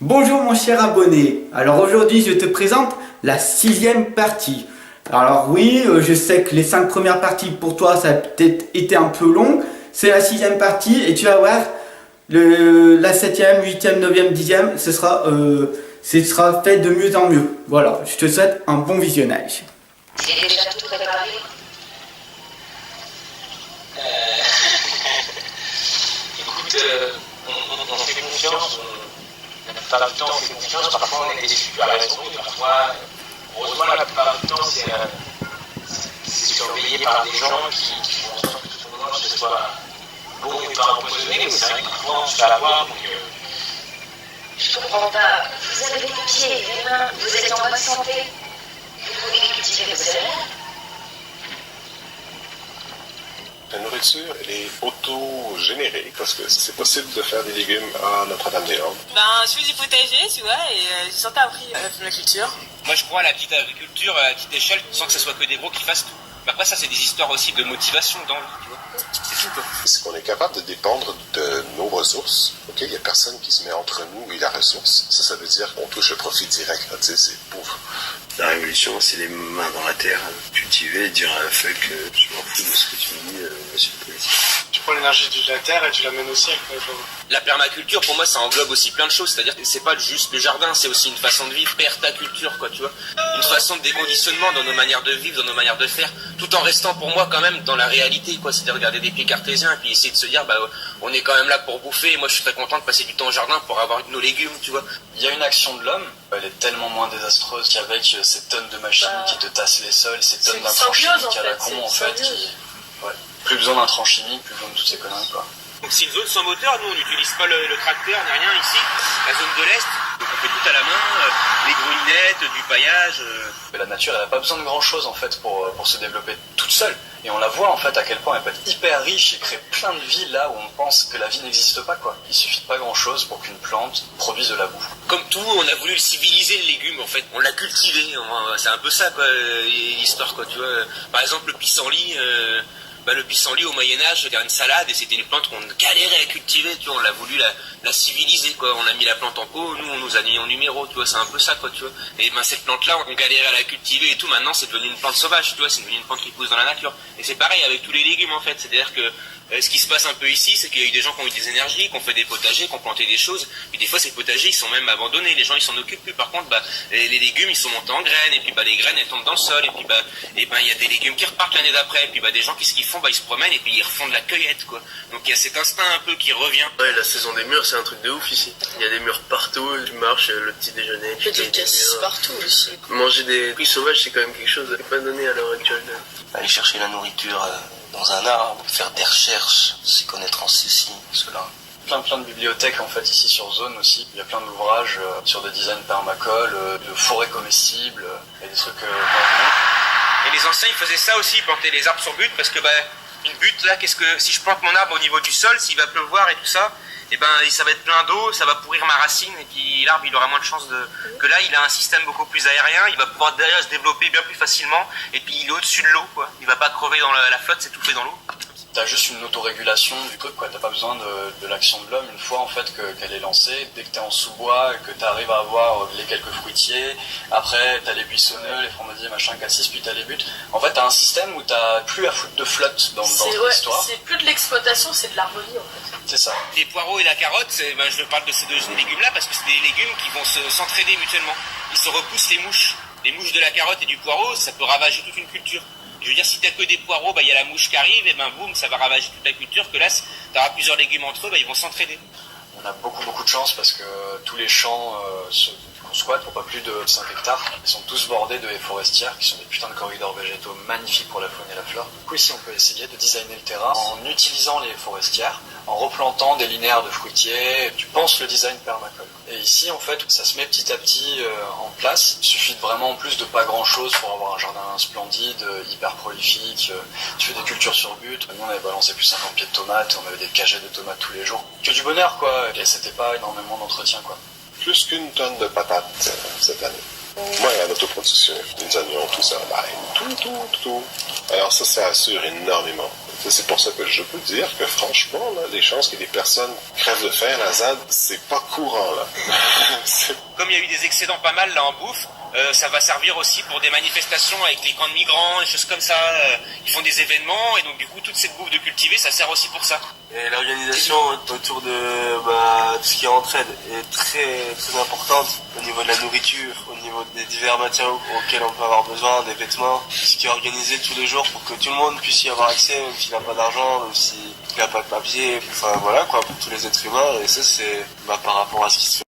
Bonjour mon cher abonné, alors aujourd'hui je te présente la 6e partie. Alors oui, je sais que les 5 premières parties pour toi ça a peut-être été un peu long. C'est la 6e partie et tu vas voir, la 7e, 8e, 9e, 10e, ce sera fait de mieux en mieux. Voilà, je te souhaite un bon visionnage. C'est déjà tout préparé. Écoute, on fait confiance, la plupart du temps on fait confiance, parfois on est déçu à raison, et parfois, heureusement la plupart du temps c'est surveillé par des gens qui font en sorte que tout le monde ce soit bon et pas empoisonné, mais c'est vrai que parfois on se fait avoir, donc Je comprends pas. Vous avez les pieds, les mains, vous êtes en bonne santé. Vous pouvez cultiver vos salaires. La nourriture, elle est auto-générée parce que c'est possible de faire des légumes à Notre-Dame-des-Landes. Je fais du potager, tu vois, et j'ai surtout appris la permaculture. Moi, je crois à la petite agriculture, à la petite échelle, sans que ce soit que des gros qui fassent tout. Mais après, ça, c'est des histoires aussi de motivation, d'envie, tu vois. C'est tout, quoi. C'est qu'on est capable de dépendre de nos ressources. Ok, il n'y a personne qui se met entre nous et la ressource. Ça veut dire qu'on touche le profit direct. Tu sais, c'est pauvre. La révolution, c'est les mains dans la terre, cultiver et dire à la feuille que je m'en fous de ce que tu me dis, monsieur le policier. Tu prends l'énergie de la terre et tu l'amènes au ciel. La permaculture, pour moi, ça englobe aussi plein de choses. C'est-à-dire que c'est pas juste le jardin, c'est aussi une façon de vivre, permaculture, quoi, tu vois. Une façon de déconditionnement dans nos manières de vivre, dans nos manières de faire, tout en restant pour moi quand même dans la réalité, quoi. C'est de regarder des pays cartésiens et puis essayer de se dire, on est quand même là pour bouffer. Et moi, je suis très content de passer du temps au jardin pour avoir nos légumes, tu vois. Il y a une action de l'homme, elle est tellement moins désastreuse qu'avec ces tonnes de machines qui te tassent les sols, ces tonnes d'intrants chimiques à la con, en fait, plus besoin d'intrants chimiques, plus besoin de toutes ces conneries, quoi. Donc c'est une zone sans moteur, nous on n'utilise pas le tracteur ni rien ici, la zone de l'Est, donc on fait tout à la main, les grelinettes, du paillage. Mais la nature elle n'a pas besoin de grand chose en fait pour se développer toute seule. Et on la voit en fait à quel point elle peut être hyper riche et créer plein de vies là où on pense que la vie n'existe pas, quoi. Il suffit de pas grand chose pour qu'une plante produise de la bouffe. Comme tout, on a voulu le civiliser le légume en fait, on l'a cultivé, c'est un peu ça quoi, l'histoire quoi, tu vois. Par exemple le pissenlit, le pissenlit au Moyen-Âge c'était une salade et c'était une plante qu'on galérait à cultiver, tu vois, on l'a voulu la civiliser quoi, on a mis la plante en pot, nous on nous a mis en numéro, tu vois, c'est un peu ça quoi, tu vois. Et cette plante là on galérait à la cultiver et tout, maintenant c'est devenu une plante sauvage, tu vois, c'est devenu une plante qui pousse dans la nature. Et c'est pareil avec tous les légumes en fait, c'est-à-dire que ce qui se passe un peu ici, c'est qu'il y a eu des gens qui ont eu des énergies, qui ont fait des potagers, qui ont planté des choses, puis des fois ces potagers ils sont même abandonnés, les gens ils s'en occupent plus. Par contre les légumes ils sont montés en graines, et puis les graines elles tombent dans le sol, et puis il y a des légumes qui repartent l'année d'après, et puis des gens qu'est-ce qu'ils font, ils se promènent et puis ils refont de la cueillette quoi. Donc il y a cet instinct un peu qui revient. Ouais, la saison des mûres, c'est un truc de ouf ici. Il y a des mûres partout, tu marches, le petit déjeuner. Il y a des cassis partout aussi. Manger des fruits sauvages, c'est quand même quelque chose qui n'est pas donné à l'heure actuelle. Aller chercher la nourriture dans un arbre, faire des recherches, s'y connaître en ceci, cela. Plein de bibliothèques en fait ici sur zone aussi. Il y a plein d'ouvrages sur des designs permacoles, de forêts comestibles et des trucs. Et les anciens ils faisaient ça aussi, ils plantaient les arbres sur butte parce que une butte là, si je plante mon arbre au niveau du sol, s'il va pleuvoir et tout ça, ça va être plein d'eau, ça va pourrir ma racine et puis l'arbre il aura moins de chances que là il a un système beaucoup plus aérien, il va pouvoir derrière se développer bien plus facilement et puis il est au-dessus de l'eau quoi, il va pas crever dans la flotte, c'est tout fait dans l'eau. T'as juste une autorégulation du truc quoi, t'as pas besoin de l'action de l'homme une fois en fait qu'elle est lancée, dès que t'es en sous-bois et que t'arrives à avoir les quelques fruitiers, après t'as les buissonneux, les framboisiers, machin, cassis, puis t'as les buttes. En fait t'as un système où t'as plus à foutre de flotte dans l'histoire. C'est plus de l'exploitation, c'est de l'harmonie en fait. C'est ça. Les poireaux et la carotte, je parle de ces deux légumes là parce que c'est des légumes qui vont s'entraider mutuellement. Ils se repoussent les mouches de la carotte et du poireau, ça peut ravager toute une culture. Je veux dire, si t'as que des poireaux, il y a la mouche qui arrive, et boum, ça va ravager toute la culture, que là, t'auras plusieurs légumes entre eux, ils vont s'entraider. On a beaucoup de chance parce que tous les champs qu'on squatte pour pas plus de 5 hectares, ils sont tous bordés de haies forestières qui sont des putains de corridors végétaux magnifiques pour la faune et la flore. Du coup ici on peut essayer de designer le terrain en utilisant les haies forestières, en replantant des linéaires de fruitiers, tu penses le design permacole. Et ici en fait ça se met petit à petit en place, il suffit vraiment en plus de pas grand chose pour avoir un jardin splendide, hyper prolifique, tu fais des cultures sur but, nous on avait balancé plus 50 pieds de tomates, on avait des cagettes de tomates tous les jours, que du bonheur quoi, et c'était pas énormément d'entretien quoi. Plus qu'une tonne de patates cette année. Moi, il y a l'autoproduction, des oignons, tout ça, tout. Alors ça assure énormément C'est pour ça que je peux dire que franchement, là, les chances que des personnes crèvent de faim à la ZAD, c'est pas courant, là. Comme il y a eu des excédents pas mal là en bouffe, ça va servir aussi pour des manifestations avec les camps de migrants, des choses comme ça. Ils font des événements et donc du coup toute cette bouffe de cultiver, ça sert aussi pour ça. Et l'organisation autour de tout ce qui est entraide est très très importante au niveau de la nourriture, au niveau des divers matériaux auxquels on peut avoir besoin, des vêtements, ce qui est organisé tous les jours pour que tout le monde puisse y avoir accès, même s'il n'a pas d'argent, même s'il n'a pas de papier, enfin voilà quoi, pour tous les êtres humains. Et ça c'est par rapport à ce qui se fait